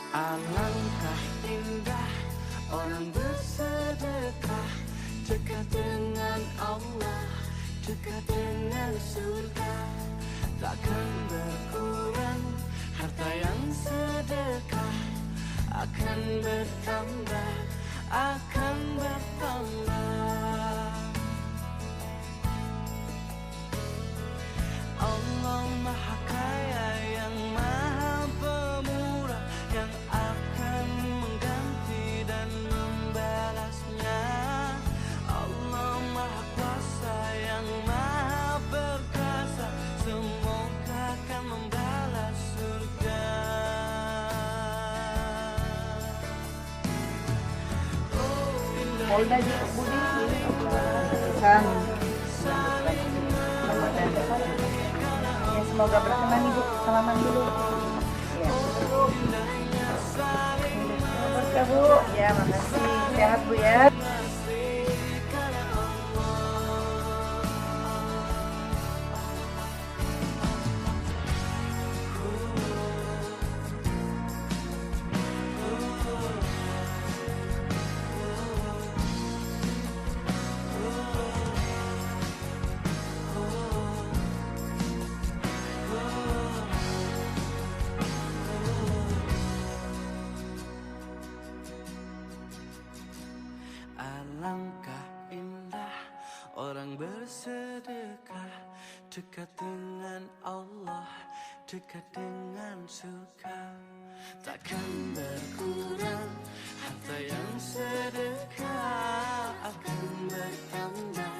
Alangkah indah orang bersedekah, dekat dengan Allah, dekat dengan surga. Takkan berkurang harta yang sedekah, akan bertambah, akan bertambah. Allah Maha Kaya yang Maha Pemurah, yang akan mengganti dan membalasnya. Allah Maha Kuasa yang Maha Perkasa, semoga akan membalas surga. Polda di Budi kan ya, semoga berkenan Ibu, salaman dulu ya. Berkah Bu, ya makasih, sehat Bu ya. Alangkah indah orang bersedekah, dekat dengan Allah, dekat dengan surga. Takkan berkurang